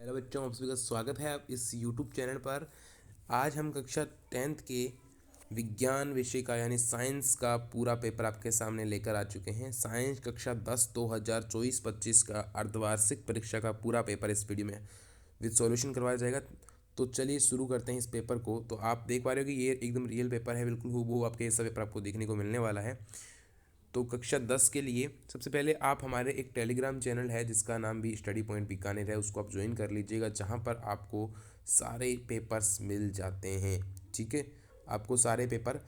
Hello बच्चों, आप सभी का स्वागत है आप इस YouTube चैनल पर। आज हम कक्षा 10th के विज्ञान विषय का यानी साइंस का पूरा पेपर आपके सामने लेकर आ चुके हैं। साइंस कक्षा 10 2024-25 का अर्धवार्षिक परीक्षा का पूरा पेपर इस वीडियो में विद सॉल्यूशन करवाया जाएगा। तो चलिए शुरू करते हैं इस पेपर को। तो आप देख पा रहे हो कि ये एकदम रियल पेपर है, बिल्कुल हूबहू आपके ऐसा पेपर आपको देखने को मिलने वाला है। तो कक्षा 10 के लिए सबसे पहले आप हमारे एक टेलीग्राम चैनल है जिसका नाम भी स्टडी पॉइंट बीकानेर है, उसको आप ज्वाइन कर लीजिएगा, जहाँ पर आपको सारे पेपर्स मिल जाते हैं। ठीक है, आपको सारे पेपर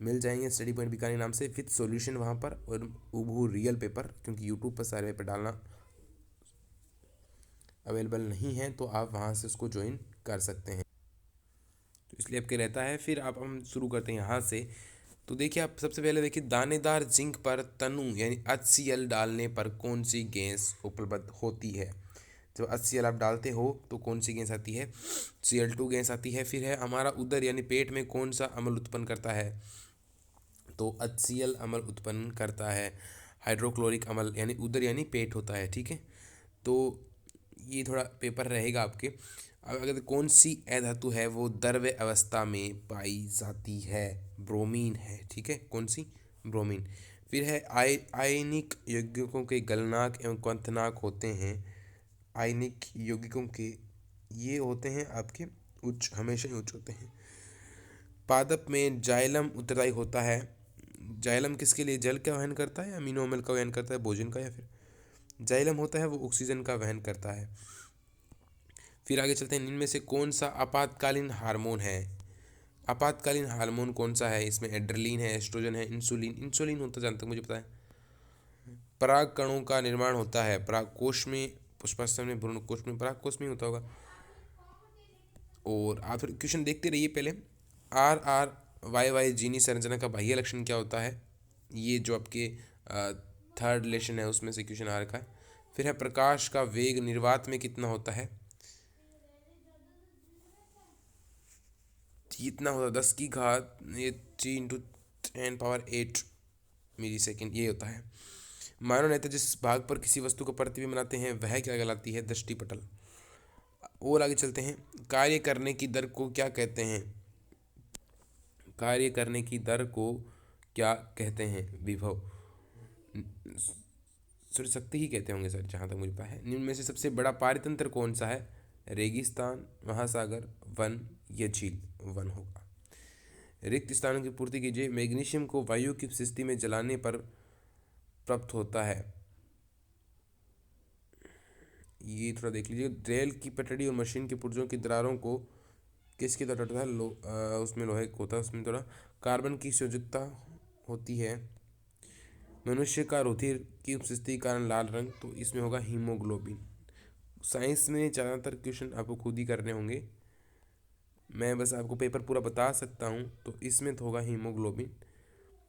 मिल जाएंगे स्टडी पॉइंट बीकानेर नाम से विथ सॉल्यूशन वहाँ पर, और हूबहू रियल पेपर, क्योंकि यूट्यूब पर सारे पेपर डालना अवेलेबल नहीं है, तो आप वहाँ से उसको ज्वाइन कर सकते हैं। तो इसलिए आपके रहता है। फिर आप हम शुरू करते हैं यहाँ से। तो देखिए, आप सबसे पहले देखिए, दानेदार जिंक पर तनु यानी HCl डालने पर कौन सी गैस उपलब्ध होती है। जब HCl आप डालते हो तो कौन सी गैस आती है? Cl2 गैस आती है। फिर है हमारा उदर यानी पेट में कौन सा अम्ल उत्पन्न करता है? तो HCl अम्ल उत्पन्न करता है। हाइड्रोक्लोरिक अम्ल यानी उदर यानी पेट होता है। ठीक है, तो ये थोड़ा पेपर रहेगा आपके। अब अगर कौन सी अधातु है वो द्रव्य अवस्था में पाई जाती है? ब्रोमीन है। ठीक है, कौन सी? ब्रोमीन। फिर है आयनिक यौगिकों के गलनांक एवं क्वथनांक होते हैं। आयनिक यौगिकों के ये होते हैं आपके उच्च, हमेशा ही उच्च होते हैं। पादप में जाइलम उत्तरदायी होता है। जाइलम किसके लिए? जल का वहन करता है, अमीनो अम्ल का वहन करता है, भोजन का, या फिर जाइलम होता है वो ऑक्सीजन का वहन करता है। फिर आगे चलते हैं, इनमें से कौन सा आपातकालीन हार्मोन है? आपातकालीन हार्मोन कौन सा है? इसमें एड्रेलिन है, एस्ट्रोजन है, इंसुलिन। इंसुलिन होता है जहाँ तक मुझे पता है। पराग कणों का निर्माण होता है पराग कोश में, पुष्पाशय में, भ्रूण कोश में, पराग कोश में होता होगा। और आप फिर क्वेश्चन देखते रहिए पहले। RRYY जीनी संरचना का बाह्य लक्षण क्या होता है? ये जो आपके थर्ड लेशन है उसमें से क्वेश्चन आ रखा है। फिर है प्रकाश का वेग निर्वात में कितना होता है? कितना होता है? 10 की घात ये 3 × 10⁸ मिली सेकेंड ये होता है। मानव नेत्र जिस भाग पर किसी वस्तु का प्रतिबिंब बनाते हैं वह क्या कहलाती है? दृष्टिपटल। और आगे चलते हैं, कार्य करने की दर को क्या कहते हैं? कार्य करने की दर को क्या कहते हैं? विभव, सॉरी शक्ति ही कहते होंगे सर, जहाँ तक मुझे पता है। निम्न में से सबसे बड़ा पारतंत्र कौन सा है? रेगिस्तान, महासागर, वन या झील? वन होगा। रिक्त स्थानों की पूर्ति कीजिए। मैग्नीशियम को वायु की स्थिति में जलाने पर प्राप्त होता है। ये थोड़ा देख लीजिए। रेल की पटड़ी और मशीन के पुर्जों की दरारों को किसके द्वारा होता है? उसमें लोहे को होता है, उसमें थोड़ा कार्बन की संयोजकता होती है। मनुष्य का रुधिर की उपस्थिति के कारण लाल रंग, तो इसमें होगा हीमोग्लोबिन। साइंस में ज़्यादातर क्वेश्चन आपको खुद ही करने होंगे, मैं बस आपको पेपर पूरा बता सकता हूँ। तो इसमें तो होगा हीमोग्लोबिन।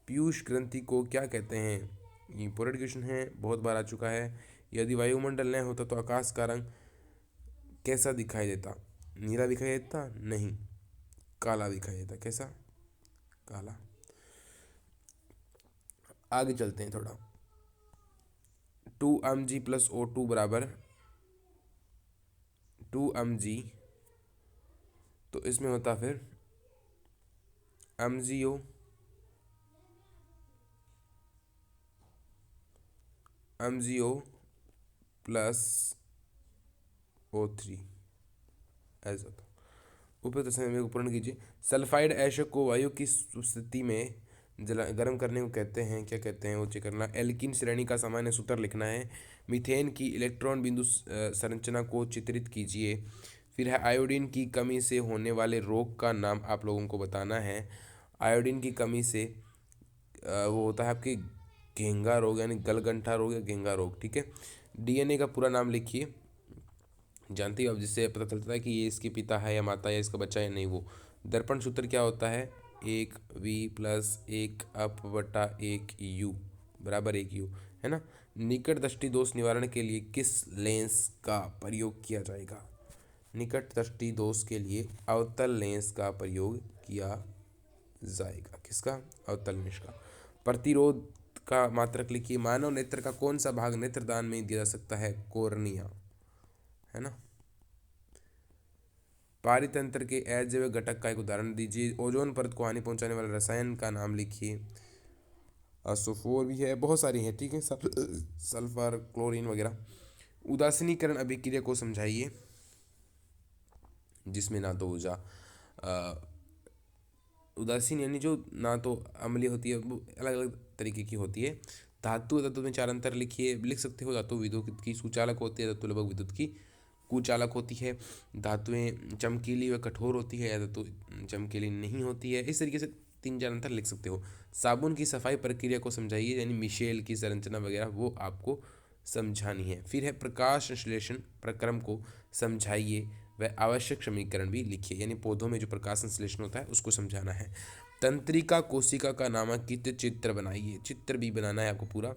पीयूष ग्रंथि को क्या कहते हैं? ये इंपॉर्टेंट क्वेश्चन है, बहुत बार आ चुका है। यदि वायुमंडल न होता तो आकाश का रंग कैसा दिखाई देता? नीला दिखाई देता? नहीं, काला दिखाई देता। कैसा? काला। आगे चलते हैं थोड़ा। 2 mg + O2 बराबर 2 mg, तो इसमें होता फिर MgO + O3 ऐसा होता। उपयुक्त समय में पूर्ण कीजिए। सल्फाइड ऐशों को वायु की स्थिति में जला गर्म करने को कहते हैं, क्या कहते हैं? वो चेक करना। एल्किन श्रेणी का सामान्य सूत्र लिखना है। मीथेन की इलेक्ट्रॉन बिंदु संरचना को चित्रित कीजिए। फिर है आयोडीन की कमी से होने वाले रोग का नाम आप लोगों को बताना है। आयोडीन की कमी से वो होता है आपके घेंगा रोग यानी गलगंठा रोग या घेंगा रोग। ठीक है, DNA का पूरा नाम लिखिए, जानते हो आप, जिससे पता चलता है कि ये इसके पिता है या माता या इसका बच्चा है नहीं वो। दर्पण सूत्र क्या होता है? 1v + 1/1u बराबर 1u, है ना। निकट दृष्टि दोष निवारण के लिए किस लेंस का प्रयोग किया जाएगा? निकट दृष्टि दोष के लिए अवतल लेंस का प्रयोग किया जाएगा। किसका? अवतल लेंस का। प्रतिरोध का मात्रक लिखिए। मानव नेत्र का कौन सा भाग नेत्रदान में दिया जा सकता है? कोर्निया, है ना। पारितंत्र के अजैव घटक का एक उदाहरण दीजिए। ओजोन परत को हानि पहुंचाने वाले रसायन का नाम लिखिए। असोफोर भी है, बहुत सारी हैं, ठीक है, सल्फर, क्लोरीन वगैरह। उदासीनीकरण अभिक्रिया को समझाइए, जिसमें ना तो ऊर्जा उदासीन यानी जो ना तो अम्लीय होती है, वो अलग अलग तरीके की होती है। धातु तत्व में 4 अंतर लिखिए। लिख सकते हो, धातु विद्युत की सुचालक होती है, धातु लगभग विद्युत की कुचालक होती है। धातुएं चमकीली व कठोर होती है, या धातु चमकीली नहीं होती है। इस तरीके से 3-4 अंतर लिख सकते हो। साबुन की सफाई प्रक्रिया को समझाइए, यानी मिशेल की संरचना वगैरह वो आपको समझानी है। फिर है प्रकाश संश्लेषण प्रक्रम को समझाइए, वह आवश्यक समीकरण भी लिखिए, यानी पौधों में जो प्रकाश संश्लेषण होता है उसको समझाना है। तंत्रिका कोशिका का नामांकित चित्र बनाइए, चित्र भी बनाना है आपको पूरा।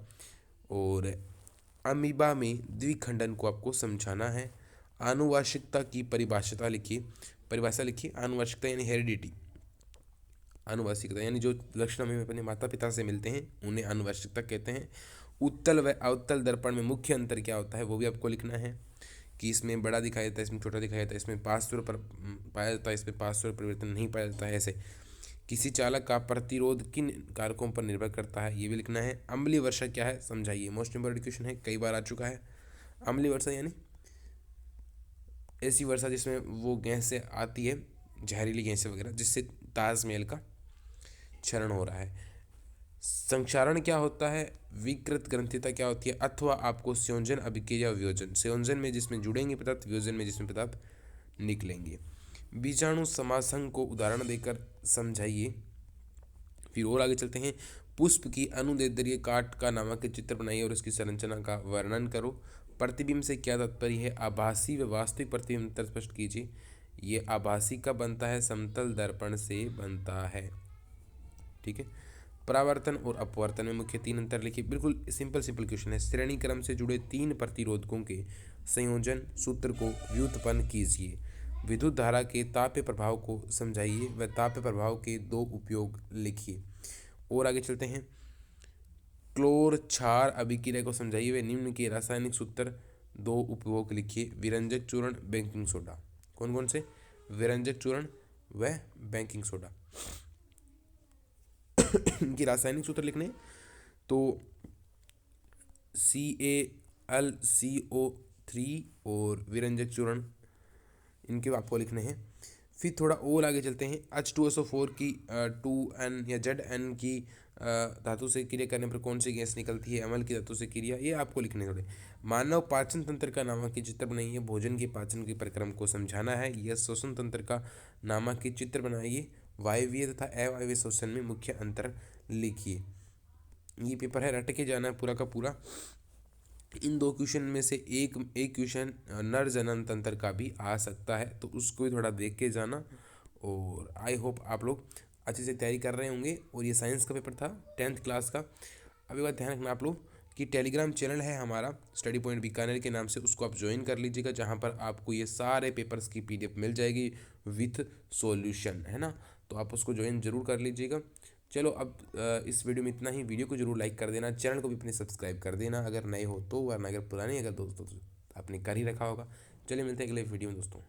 और अमीबा में द्विखंडन को आपको समझाना है। आनुवांशिकता की परिभाषा लिखिए, आनुवांशिकता यानी हेरिडिटी। आनुवांशिकता यानी जो लक्षण हमें अपने माता पिता से मिलते हैं उन्हें आनुवांशिकता कहते हैं। उत्तल व अवतल दर्पण में मुख्य अंतर क्या होता है वो भी आपको लिखना है, कि इसमें बड़ा दिखाई देता है, इसमें छोटा दिखाई देता है, इसमें पार्श्व पर पाया जाता है, इसमें पार्श्व परिवर्तन नहीं पाया जाता है। ऐसे किसी चालक का प्रतिरोध किन कारकों पर निर्भर करता है, ये भी लिखना है। अम्लीय वर्षा क्या है समझाइए, मोस्ट इंपॉर्टेंट क्वेश्चन है, कई बार आ चुका है। अम्लीय वर्षा यानी ऐसी वर्षा जिसमें वो गैसें आती है, जहरीली गैसें वगैरह, जिससे ताजमहल का क्षरण हो रहा है। संक्षारण क्या होता है, विकृत ग्रंथिता क्या होती है, अथवा आपको संयोजन अभिक्रिया वियोजन, संयोजन में जिसमें जुड़ेंगे पदार्थ, वियोजन में जिसमें पदार्थ निकलेंगे। बीजाणु समासंग को उदाहरण देकर समझाइए। फिर और आगे चलते हैं। पुष्प की अनुदैर्ध्य काट का नामांकित चित्र बनाइए और उसकी संरचना का वर्णन करो। प्रतिबिंब से क्या तात्पर्य है, आभासी व वास्तविक प्रतिबिंब अंतर स्पष्ट कीजिए। ये आभासी का बनता है, समतल दर्पण से बनता है, ठीक है। परावर्तन और अपवर्तन में मुख्य 3 अंतर लिखिए। बिल्कुल सिंपल क्वेश्चन है। श्रेणी क्रम से जुड़े 3 प्रतिरोधकों के संयोजन सूत्र को व्युत्पन्न कीजिए। विद्युत धारा के ताप्य प्रभाव को समझाइए व ताप्य प्रभाव के 2 उपयोग लिखिए। और आगे चलते हैं। क्लोर क्षार अभिक्रिया को समझाइए व निम्न के रासायनिक सूत्र 2 उपयोग लिखिए। विरंजक चूर्ण, बेकिंग सोडा। कौन कौन से, विरंजक चूर्ण व बेकिंग सोडा इनकी रासायनिक सूत्र लिखने, तो CaLCO3 और विरंजक चूर्ण इनके आपको लिखने हैं। फिर थोड़ा और आगे चलते हैं। H2SO4 की 2N या ZN की धातु से क्रिया करने पर कौन सी गैस निकलती है, अम्ल की धातु से क्रिया, ये आपको लिखने थोड़े। मानव पाचन तंत्र का नामांकित चित्र बनाइए, भोजन के पाचन के प्रक्रम को समझाना है। यह श्वसन तंत्र का नामांकित चित्र बनाइए, वायवीय तथा अवायवीय श्वसन में मुख्य अंतर लिखिए। ये पेपर है, रट के जाना है पूरा का पूरा। इन 2 क्वेश्चन में से एक क्वेश्चन नर जनन तंत्र का भी आ सकता है, तो उसको भी थोड़ा देख के जाना। और आई होप आप लोग अच्छे से तैयारी कर रहे होंगे। और ये साइंस का पेपर था 10th क्लास का। अभी बात ध्यान रखना आप लोग कि टेलीग्राम चैनल है हमारा स्टडी पॉइंट बीकानेर के नाम से, उसको आप ज्वाइन कर लीजिएगा, जहाँ पर आपको ये सारे पेपर्स की PDF मिल जाएगी विथ सॉल्यूशन, है ना। तो आप उसको ज्वाइन जरूर कर लीजिएगा। चलो अब इस वीडियो में इतना ही। वीडियो को जरूर लाइक कर देना, चैनल को भी अपने सब्सक्राइब कर देना अगर नए हो तो, वरना अगर पुराने अगर दोस्तों आपने कर ही रखा होगा। चलिए मिलते हैं अगले वीडियो में दोस्तों।